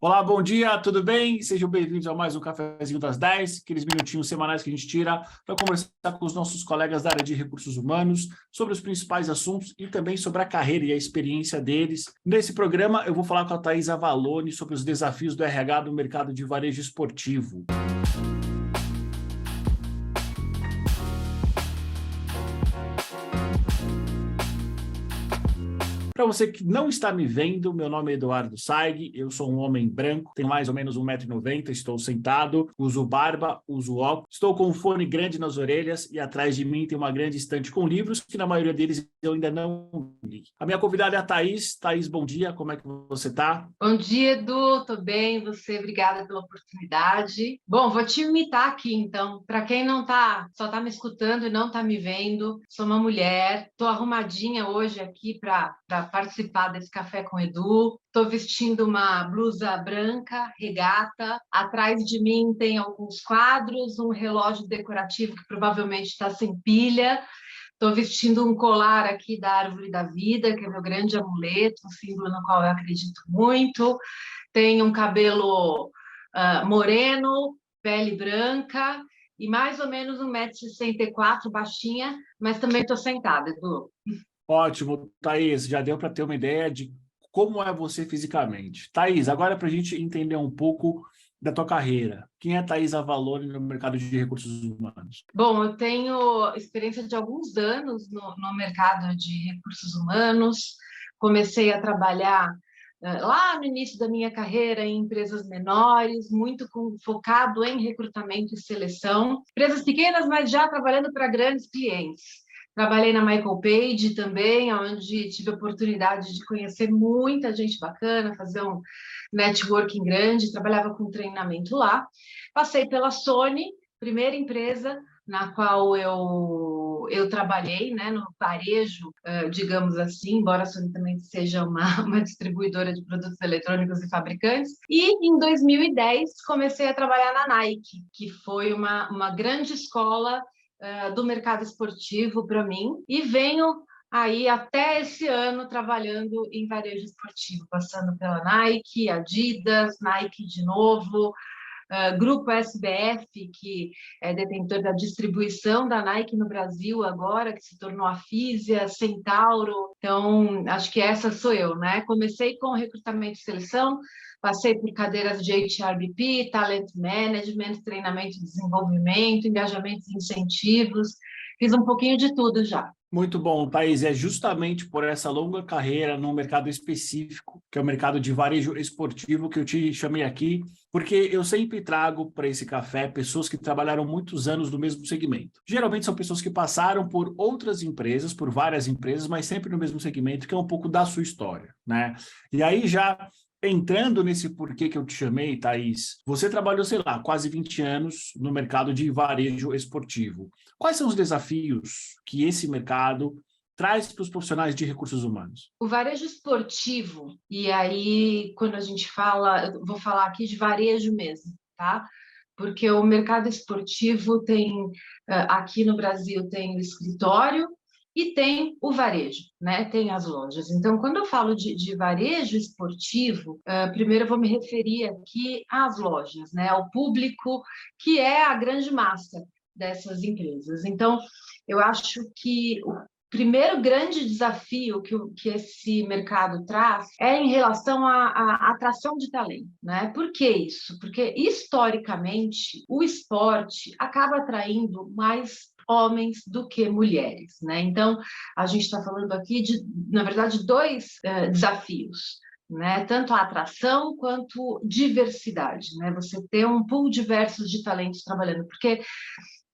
Olá, bom dia, tudo bem? Sejam bem-vindos a mais um Cafezinho das 10, aqueles minutinhos semanais que a gente tira para conversar com os nossos colegas da área de recursos humanos sobre os principais assuntos e também sobre a carreira e a experiência deles. Nesse programa, eu vou falar com a Thaís Avalone sobre os desafios do RH no mercado de varejo esportivo. Para você que não está me vendo, meu nome é Eduardo Saig, eu sou um homem branco, tenho mais ou menos 1,90 m, estou sentado, uso barba, uso óculos, estou com um fone grande nas orelhas e atrás de mim tem uma grande estante com livros que na maioria deles eu ainda não li. A minha convidada é a Thaís. Thaís, bom dia, como é que você está? Bom dia, Edu, estou bem, você, obrigada pela oportunidade. Bom, vou te imitar aqui, então. Para quem não tá, só está me escutando e não está me vendo, sou uma mulher, estou arrumadinha hoje aqui para participar desse café com o Edu. Estou vestindo uma blusa branca, regata. Atrás de mim tem alguns quadros, um relógio decorativo que provavelmente está sem pilha. Estou vestindo um colar aqui da Árvore da Vida, que é meu grande amuleto, um símbolo no qual eu acredito muito. Tenho um cabelo moreno, pele branca e mais ou menos 1,64 m, baixinha, mas também estou sentada, Edu. Ótimo, Thaís, já deu para ter uma ideia de como é você fisicamente. Thaís, agora para a gente entender um pouco da tua carreira. Quem é Thaís Avalone no mercado de recursos humanos? Bom, eu tenho experiência de alguns anos no mercado de recursos humanos. Comecei a trabalhar lá no início da minha carreira em empresas menores, focado em recrutamento e seleção. Empresas pequenas, mas já trabalhando para grandes clientes. Trabalhei na Michael Page também, onde tive a oportunidade de conhecer muita gente bacana, fazer um networking grande, trabalhava com treinamento lá. Passei pela Sony, primeira empresa na qual eu trabalhei, né, no varejo, digamos assim, embora a Sony também seja uma distribuidora de produtos eletrônicos e fabricantes. E em 2010 comecei a trabalhar na Nike, que foi uma grande escola do mercado esportivo para mim, e venho aí até esse ano trabalhando em varejo esportivo, passando pela Nike, Adidas, Nike de novo, Grupo SBF, que é detentor da distribuição da Nike no Brasil agora, que se tornou a Fisia, Centauro. Então, acho que essa sou eu, né? Comecei com recrutamento e seleção, passei por cadeiras de HRBP, Talent Management, treinamento e desenvolvimento, engajamentos e incentivos, fiz um pouquinho de tudo já. Muito bom, Thaís. É justamente por essa longa carreira num mercado específico, que é o mercado de varejo esportivo, que eu te chamei aqui, porque eu sempre trago para esse café pessoas que trabalharam muitos anos no mesmo segmento. Geralmente são pessoas que passaram por outras empresas, por várias empresas, mas sempre no mesmo segmento, que é um pouco da sua história, né? E aí já entrando nesse porquê que eu te chamei, Thaís, você trabalhou, sei lá, quase 20 anos no mercado de varejo esportivo. Quais são os desafios que esse mercado traz para os profissionais de recursos humanos? O varejo esportivo, e aí quando a gente fala, eu vou falar aqui de varejo mesmo, tá? Porque o mercado esportivo tem, aqui no Brasil, tem o escritório e tem o varejo, né? Tem as lojas. Então, quando eu falo de varejo esportivo, primeiro eu vou me referir aqui às lojas, né? Ao público que é a grande massa dessas empresas. Então, eu acho que o primeiro grande desafio que esse mercado traz é em relação à atração de talento, né? Por que isso? Porque, historicamente, o esporte acaba atraindo mais homens do que mulheres, né? Então, a gente está falando aqui na verdade, dois desafios, né? Tanto a atração quanto diversidade, né? Você ter um pool diverso de talentos trabalhando, porque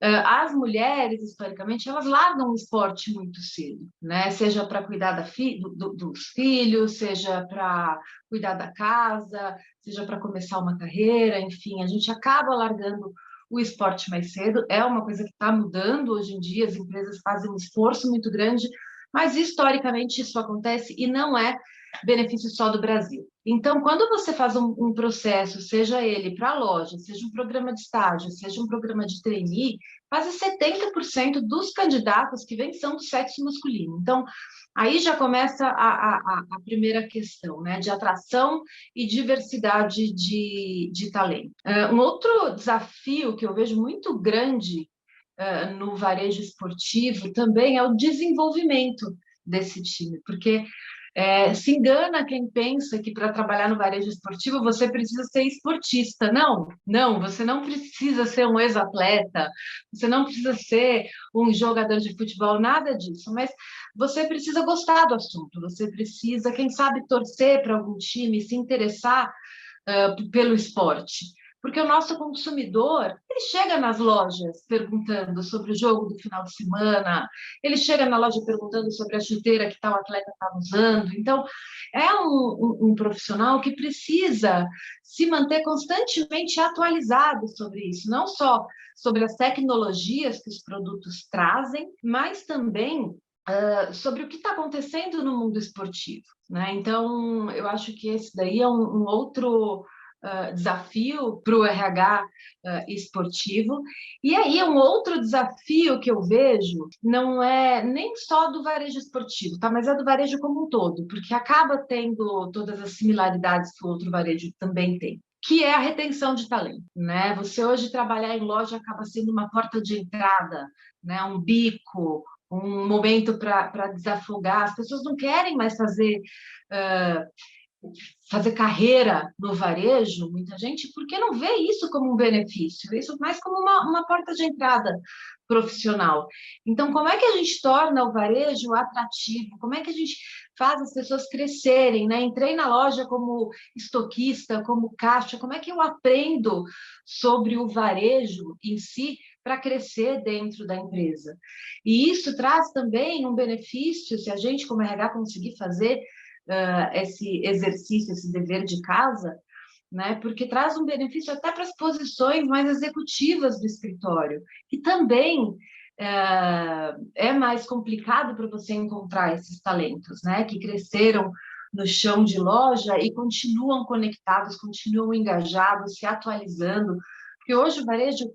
as mulheres, historicamente, elas largam o esporte muito cedo, né? Seja para cuidar dos filhos, seja para cuidar da casa, seja para começar uma carreira, enfim, a gente acaba largando o esporte mais cedo. É uma coisa que está mudando hoje em dia, as empresas fazem um esforço muito grande mas historicamente isso acontece e não é benefício só do Brasil. Então, quando você faz um processo, seja ele para a loja, seja um programa de estágio, seja um programa de trainee, quase 70% dos candidatos que vêm são do sexo masculino. Então, aí já começa a primeira questão, né, de atração e diversidade de talento. Um outro desafio que eu vejo muito grande no varejo esportivo também é o desenvolvimento desse time, porque se engana quem pensa que para trabalhar no varejo esportivo você precisa ser esportista. Não, não, você não precisa ser um ex-atleta, você não precisa ser um jogador de futebol, nada disso, mas você precisa gostar do assunto, você precisa, quem sabe, torcer para algum time, se interessar pelo esporte. Porque o nosso consumidor, ele chega nas lojas perguntando sobre o jogo do final de semana, ele chega na loja perguntando sobre a chuteira que tal atleta está usando. Então, é um profissional que precisa se manter constantemente atualizado sobre isso, não só sobre as tecnologias que os produtos trazem, mas também sobre o que está acontecendo no mundo esportivo, né? Então, eu acho que esse daí é um outro desafio para o RH esportivo. E aí, um outro desafio que eu vejo não é nem só do varejo esportivo, tá? Mas é do varejo como um todo, porque acaba tendo todas as similaridades que o outro varejo também tem, que é a retenção de talento, né? Você hoje trabalhar em loja acaba sendo uma porta de entrada, né? Um bico, um momento para desafogar. As pessoas não querem mais fazer carreira no varejo, muita gente, porque não vê isso como um benefício, vê isso mais como uma porta de entrada profissional. Então, como é que a gente torna o varejo atrativo? Como é que a gente faz as pessoas crescerem, né? Entrei na loja como estoquista, como caixa, como é que eu aprendo sobre o varejo em si para crescer dentro da empresa? E isso traz também um benefício, se a gente, como RH, conseguir fazer esse exercício, esse dever de casa, né? Porque traz um benefício até para as posições mais executivas do escritório, que também é mais complicado para você encontrar esses talentos, né? Que cresceram no chão de loja e continuam conectados, continuam engajados, se atualizando, porque hoje o varejo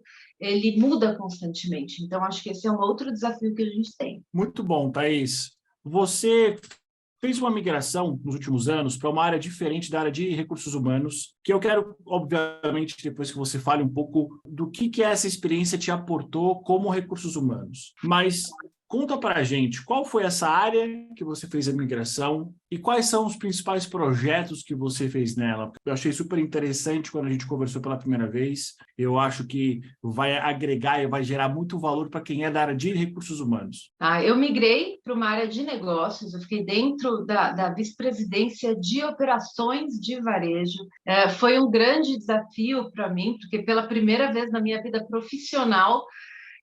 ele muda constantemente. Então, acho que esse é um outro desafio que a gente tem. Muito bom, Thaís. Você fez uma migração nos últimos anos para uma área diferente da área de recursos humanos, que eu quero, obviamente, depois que você fale um pouco do que essa experiência te aportou como recursos humanos. Mas conta para a gente, qual foi essa área que você fez a migração e quais são os principais projetos que você fez nela? Eu achei super interessante quando a gente conversou pela primeira vez. Eu acho que vai agregar e vai gerar muito valor para quem é da área de recursos humanos. Eu migrei para uma área de negócios, eu fiquei dentro da vice-presidência de operações de varejo. Foi um grande desafio para mim, porque pela primeira vez na minha vida profissional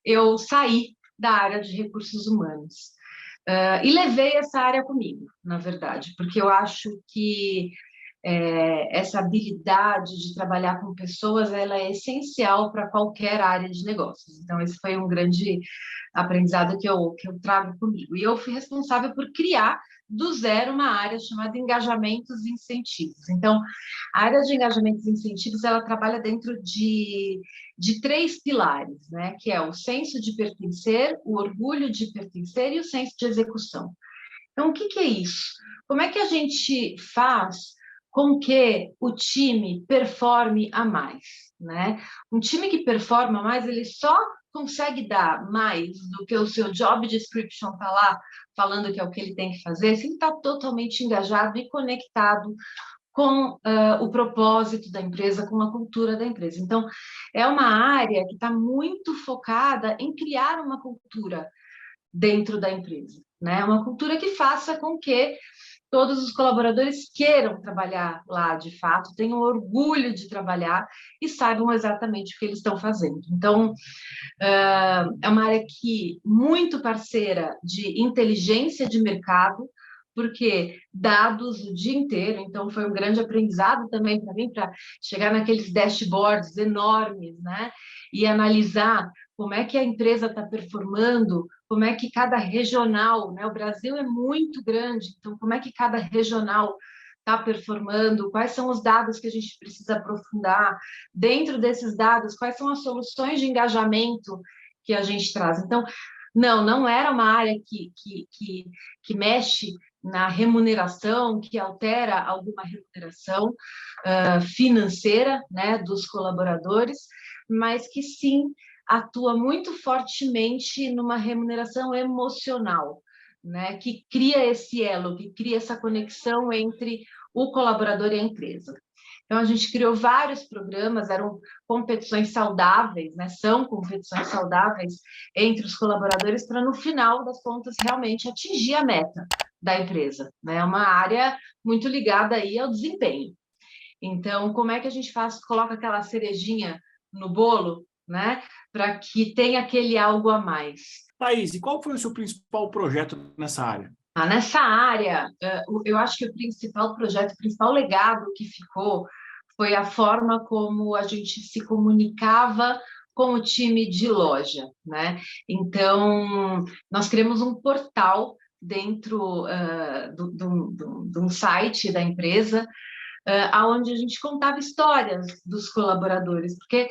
eu saí da área de recursos humanos. E levei essa área comigo, na verdade, porque eu acho que essa habilidade de trabalhar com pessoas, ela é essencial para qualquer área de negócios. Então, esse foi um grande aprendizado que eu trago comigo. E eu fui responsável por criar do zero uma área chamada engajamentos e incentivos. Então, a área de engajamentos e incentivos, ela trabalha dentro de 3 pilares, né? Que é o senso de pertencer, o orgulho de pertencer e o senso de execução. Então, o que é isso? Como é que a gente faz com que o time performe a mais, né? Um time que performa mais, ele só consegue dar mais do que o seu job description está lá falando que é o que ele tem que fazer, se ele está totalmente engajado e conectado com o propósito da empresa, com a cultura da empresa. Então, é uma área que está muito focada em criar uma cultura dentro da empresa, né? Uma cultura que faça com que todos os colaboradores queiram trabalhar lá de fato, tenham orgulho de trabalhar e saibam exatamente o que eles estão fazendo. Então, é uma área que muito parceira de inteligência de mercado, porque dados o dia inteiro, então foi um grande aprendizado também para mim, para chegar naqueles dashboards enormes, né? E analisar como é que a empresa está performando como é que cada regional, né? O Brasil é muito grande, então como é que cada regional está performando, quais são os dados que a gente precisa aprofundar, dentro desses dados, quais são as soluções de engajamento que a gente traz. Então, não era uma área que mexe na remuneração, que altera alguma remuneração financeira, né, dos colaboradores, mas que sim atua muito fortemente numa remuneração emocional, né, que cria esse elo, que cria essa conexão entre o colaborador e a empresa. Então, a gente criou vários programas, eram competições saudáveis, né? São competições saudáveis entre os colaboradores para, no final das contas, realmente atingir a meta da empresa, né? É uma área muito ligada aí ao desempenho. Então, como é que a gente faz? Coloca aquela cerejinha no bolo, né? Para que tenha aquele algo a mais. Thaís, e qual foi o seu principal projeto nessa área? Nessa área, eu acho que o principal projeto, o principal legado que ficou foi a forma como a gente se comunicava com o time de loja, né? Então, nós criamos um portal dentro de um site da empresa, onde a gente contava histórias dos colaboradores, porque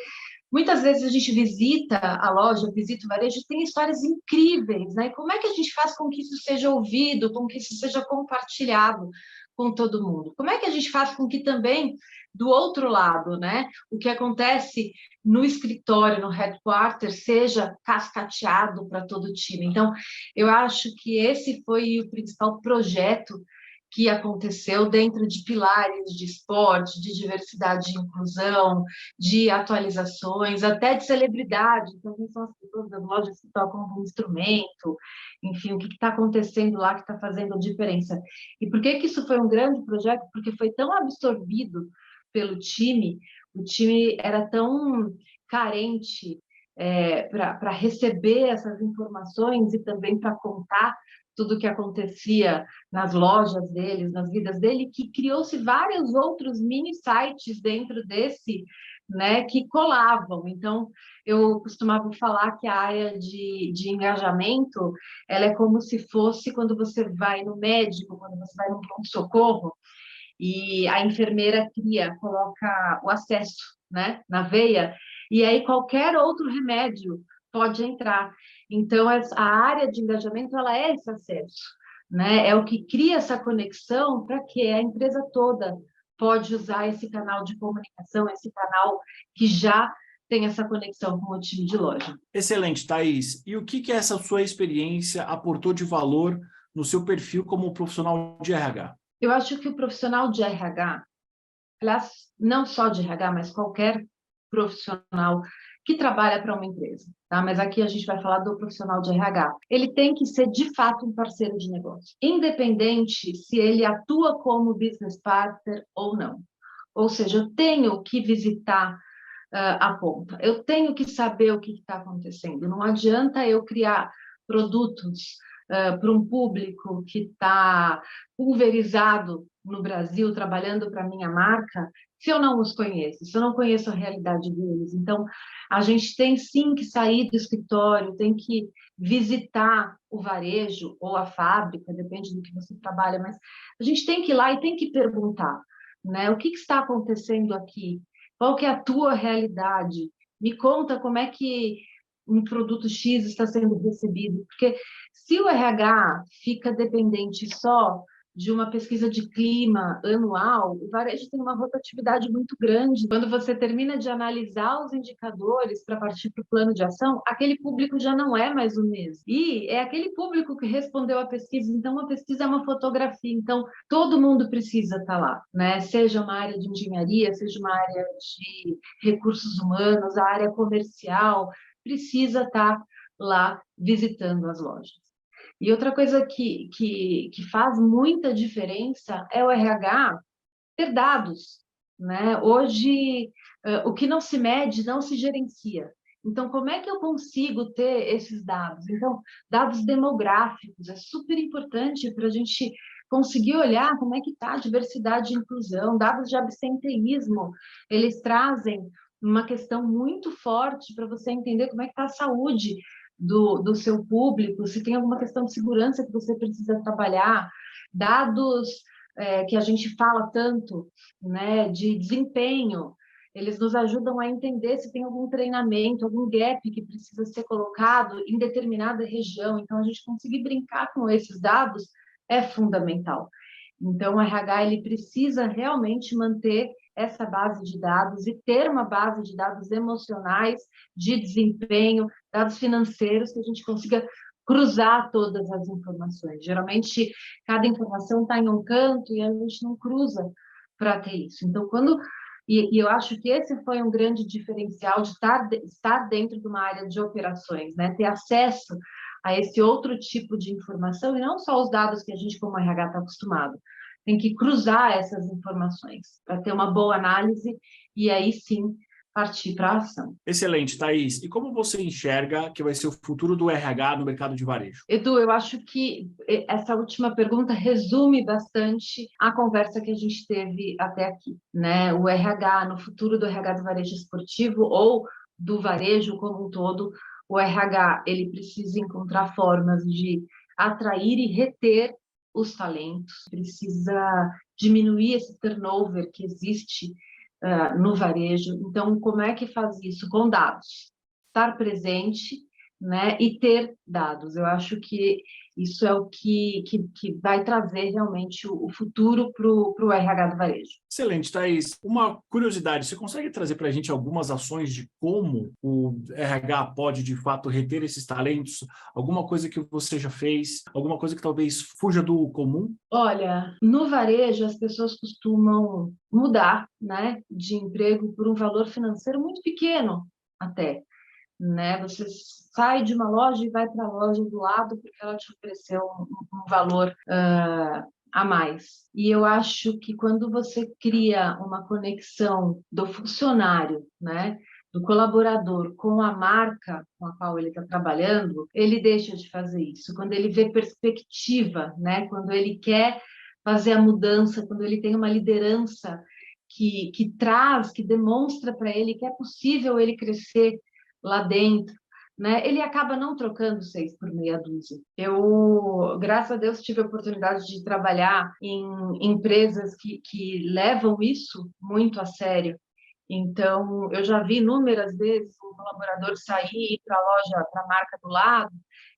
muitas vezes a gente visita a loja, visita o varejo, tem histórias incríveis, né? E como é que a gente faz com que isso seja ouvido, com que isso seja compartilhado com todo mundo? Como é que a gente faz com que também, do outro lado, né, o que acontece no escritório, no headquarter, seja cascateado para todo o time? Então, eu acho que esse foi o principal projeto que aconteceu dentro de pilares de esporte, de diversidade e inclusão, de atualizações, até de celebridade. Então, quem são as pessoas das lojas que tocam algum instrumento, enfim, o que está acontecendo lá que está fazendo a diferença. E por que isso foi um grande projeto? Porque foi tão absorvido pelo time, o time era tão carente para receber essas informações e também para contar tudo o que acontecia nas lojas deles, nas vidas dele, que criou-se vários outros mini sites dentro desse, né, que colavam. Então, eu costumava falar que a área de engajamento, ela é como se fosse quando você vai no médico, quando você vai no pronto-socorro, e a enfermeira coloca o acesso, né, na veia, e aí qualquer outro remédio pode entrar. Então, a área de engajamento, ela é esse acesso, né? É o que cria essa conexão para que a empresa toda pode usar esse canal de comunicação, esse canal que já tem essa conexão com o time de loja. Excelente, Thaís. E o que essa sua experiência aportou de valor no seu perfil como profissional de RH? Eu acho que o profissional de RH, aliás, não só de RH, mas qualquer profissional que trabalha para uma empresa, tá? Mas aqui a gente vai falar do profissional de RH. Ele tem que ser, de fato, um parceiro de negócio, independente se ele atua como business partner ou não. Ou seja, eu tenho que visitar a ponta, eu tenho que saber o que está acontecendo. Não adianta eu criar produtos para um público que está pulverizado no Brasil, trabalhando para a minha marca, se eu não os conheço, se eu não conheço a realidade deles. Então, a gente tem sim que sair do escritório, tem que visitar o varejo ou a fábrica, depende do que você trabalha, mas a gente tem que ir lá e tem que perguntar, né? O que está acontecendo aqui? Qual que é a tua realidade? Me conta como é que um produto X está sendo recebido, porque se o RH fica dependente só de uma pesquisa de clima anual, o varejo tem uma rotatividade muito grande. Quando você termina de analisar os indicadores para partir para o plano de ação, aquele público já não é mais o mesmo. E é aquele público que respondeu à pesquisa, então a pesquisa é uma fotografia, então todo mundo precisa estar lá, né? Seja uma área de engenharia, seja uma área de recursos humanos, a área comercial, precisa estar lá visitando as lojas. E outra coisa que faz muita diferença é o RH ter dados, né? Hoje, o que não se mede não se gerencia. Então, como é que eu consigo ter esses dados? Então, dados demográficos é super importante para a gente conseguir olhar como é que está a diversidade e inclusão. Dados de absenteísmo, eles trazem uma questão muito forte para você entender como é que está a saúde do seu público, se tem alguma questão de segurança que você precisa trabalhar, dados que a gente fala tanto, né, de desempenho, eles nos ajudam a entender se tem algum treinamento, algum gap que precisa ser colocado em determinada região. Então, a gente conseguir brincar com esses dados é fundamental. Então, o RH ele precisa realmente manter essa base de dados e ter uma base de dados emocionais, de desempenho, dados financeiros, que a gente consiga cruzar todas as informações. Geralmente, cada informação está em um canto e a gente não cruza para ter isso. Então, e eu acho que esse foi um grande diferencial de estar dentro de uma área de operações, né? Ter acesso a esse outro tipo de informação e não só os dados que a gente, como RH, está acostumado. Tem que cruzar essas informações para ter uma boa análise e aí sim partir para a ação. Excelente, Thaís. E como você enxerga que vai ser o futuro do RH no mercado de varejo? Edu, eu acho que essa última pergunta resume bastante a conversa que a gente teve até aqui, né? O RH, no futuro do RH do varejo esportivo ou do varejo como um todo, o RH ele precisa encontrar formas de atrair e reter os talentos, precisa diminuir esse turnover que existe no varejo. Então, como é que faz isso? Com dados. Estar presente, né, e ter dados. Eu acho que isso é o que vai trazer realmente o futuro para o RH do varejo. Excelente, Thaís. Uma curiosidade, você consegue trazer para a gente algumas ações de como o RH pode, de fato, reter esses talentos? Alguma coisa que você já fez? Alguma coisa que talvez fuja do comum? Olha, no varejo as pessoas costumam mudar, né, de emprego por um valor financeiro muito pequeno até, né? Você sai de uma loja e vai para a loja do lado porque ela te ofereceu um valor a mais. E eu acho que quando você cria uma conexão do funcionário, né, do colaborador com a marca com a qual ele está trabalhando, ele deixa de fazer isso. Quando ele vê perspectiva, né, quando ele quer fazer a mudança, quando ele tem uma liderança que traz, que demonstra para ele que é possível ele crescer lá dentro, né? Ele acaba não trocando 6 por meia dúzia. Eu, graças a Deus, tive a oportunidade de trabalhar em empresas que levam isso muito a sério. Então, eu já vi inúmeras vezes um colaborador sair e ir para a loja, para a marca do lado,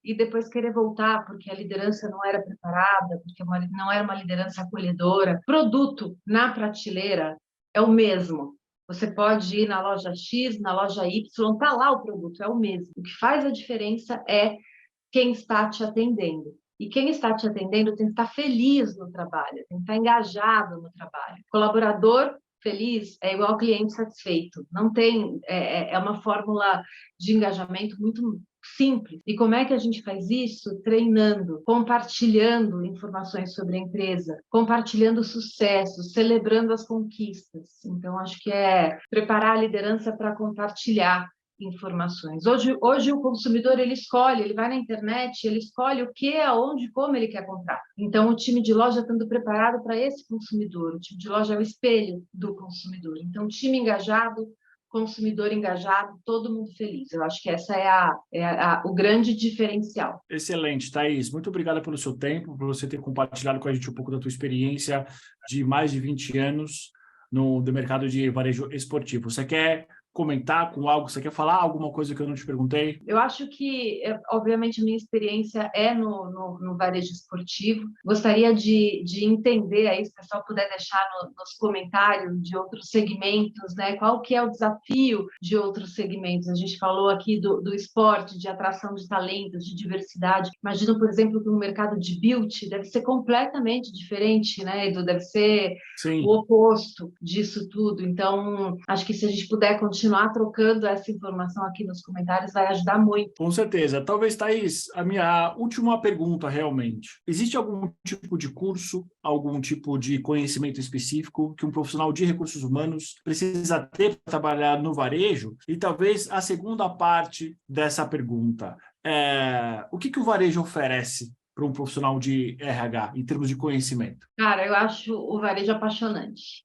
e depois querer voltar porque a liderança não era preparada, porque não era uma liderança acolhedora. Produto na prateleira é o mesmo. Você pode ir na loja X, na loja Y, está lá o produto, é o mesmo. O que faz a diferença é quem está te atendendo. E quem está te atendendo tem que estar feliz no trabalho, tem que estar engajado no trabalho. Colaborador feliz é igual cliente satisfeito. Não tem, é uma fórmula de engajamento muito simples. E como é que a gente faz isso? Treinando, compartilhando informações sobre a empresa, compartilhando sucessos, celebrando as conquistas. Então, acho que é preparar a liderança para compartilhar informações. Hoje o consumidor ele escolhe, ele vai na internet, ele escolhe o que, aonde, como ele quer comprar. Então o time de loja estando preparado para esse consumidor, o time de loja é o espelho do consumidor. Então time engajado, consumidor engajado, todo mundo feliz. Eu acho que essa é o grande diferencial. Excelente, Thaís. Muito obrigada pelo seu tempo, por você ter compartilhado com a gente um pouco da tua experiência de mais de 20 anos no mercado de varejo esportivo. Você quer comentar com algo? Você quer falar alguma coisa que eu não te perguntei? Eu acho que, obviamente, a minha experiência é no varejo esportivo. Gostaria de entender aí, se o pessoal puder deixar nos comentários de outros segmentos, né? Qual que é o desafio de outros segmentos? A gente falou aqui do esporte, de atração de talentos, de diversidade. Imagino, por exemplo, que o mercado de beauty deve ser completamente diferente, né, Edu? Deve ser Sim. o oposto disso tudo. Então, acho que se a gente puder continuar trocando essa informação aqui nos comentários, vai ajudar muito. Com certeza. Talvez, Thaís, a minha última pergunta realmente. Existe algum tipo de curso, algum tipo de conhecimento específico que um profissional de recursos humanos precisa ter para trabalhar no varejo? E talvez a segunda parte dessa pergunta o que o varejo oferece para um profissional de RH, em termos de conhecimento? Cara, eu acho o varejo apaixonante.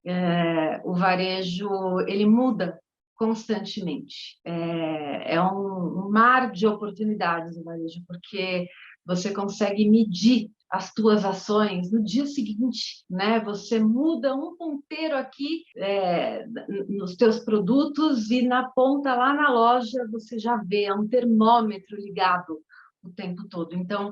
O varejo, ele muda constantemente. É um mar de oportunidades no varejo, porque você consegue medir as tuas ações no dia seguinte, né? Você muda um ponteiro aqui nos teus produtos e na ponta lá na loja você já vê, é um termômetro ligado o tempo todo. Então,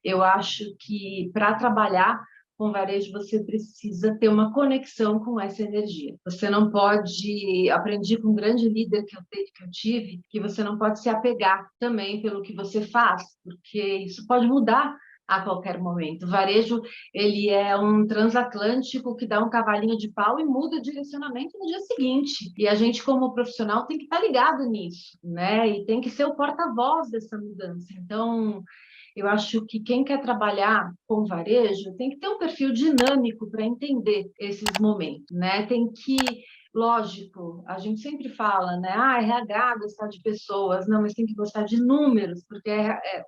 eu acho que para trabalhar com varejo, você precisa ter uma conexão com essa energia. Você não pode, aprendi com um grande líder que eu tive, que você não pode se apegar também pelo que você faz, porque isso pode mudar a qualquer momento. O varejo, ele é um transatlântico que dá um cavalinho de pau e muda o direcionamento no dia seguinte. E a gente, como profissional, tem que estar ligado nisso, né? E tem que ser o porta-voz dessa mudança. Então, eu acho que quem quer trabalhar com varejo tem que ter um perfil dinâmico para entender esses momentos, né? Tem que, lógico, a gente sempre fala, né? RH gostar de pessoas, não, mas tem que gostar de números, porque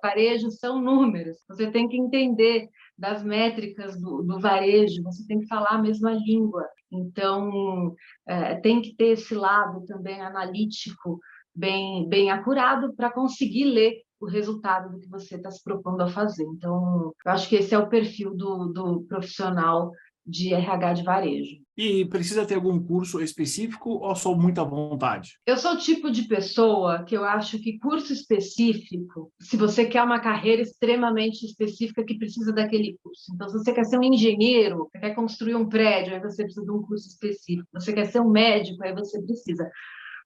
varejo são números. Você tem que entender das métricas do varejo, você tem que falar a mesma língua. Então, tem que ter esse lado também analítico bem acurado para conseguir ler o resultado do que você está se propondo a fazer. Então, eu acho que esse é o perfil do profissional de RH de varejo. E precisa ter algum curso específico ou só muita vontade? Eu sou o tipo de pessoa que eu acho que curso específico, se você quer uma carreira extremamente específica que precisa daquele curso. Então, se você quer ser um engenheiro, você quer construir um prédio, aí você precisa de um curso específico. Você quer ser um médico, aí você precisa.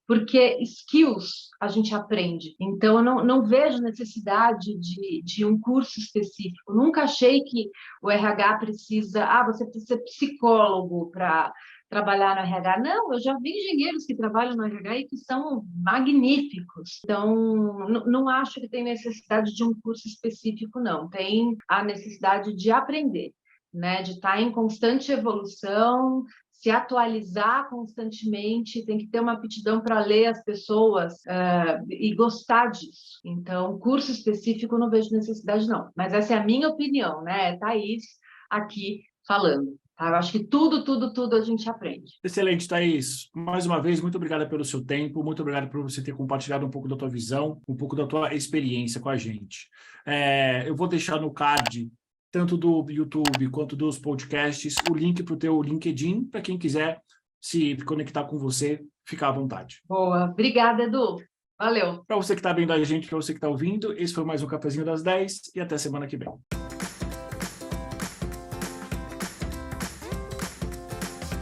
Porque skills a gente aprende. Então, eu não vejo necessidade de um curso específico. Nunca achei que o RH precisa, você precisa ser psicólogo para trabalhar no RH. Não, eu já vi engenheiros que trabalham no RH e que são magníficos. Então, não acho que tem necessidade de um curso específico, não. Tem a necessidade de aprender, né? De estar em constante evolução, se atualizar constantemente, tem que ter uma aptidão para ler as pessoas e gostar disso. Então, curso específico não vejo necessidade, não. Mas essa é a minha opinião, né? Thaís aqui falando. Tá? Eu acho que tudo a gente aprende. Excelente, Thaís. Mais uma vez, muito obrigada pelo seu tempo, muito obrigado por você ter compartilhado um pouco da tua visão, um pouco da tua experiência com a gente. Eu vou deixar no card, tanto do YouTube quanto dos podcasts, o link para o teu LinkedIn, para quem quiser se conectar com você, ficar à vontade. Boa. Obrigada, Edu. Valeu. Para você que está vendo a gente, para você que está ouvindo, esse foi mais um Cafezinho das 10 e até semana que vem.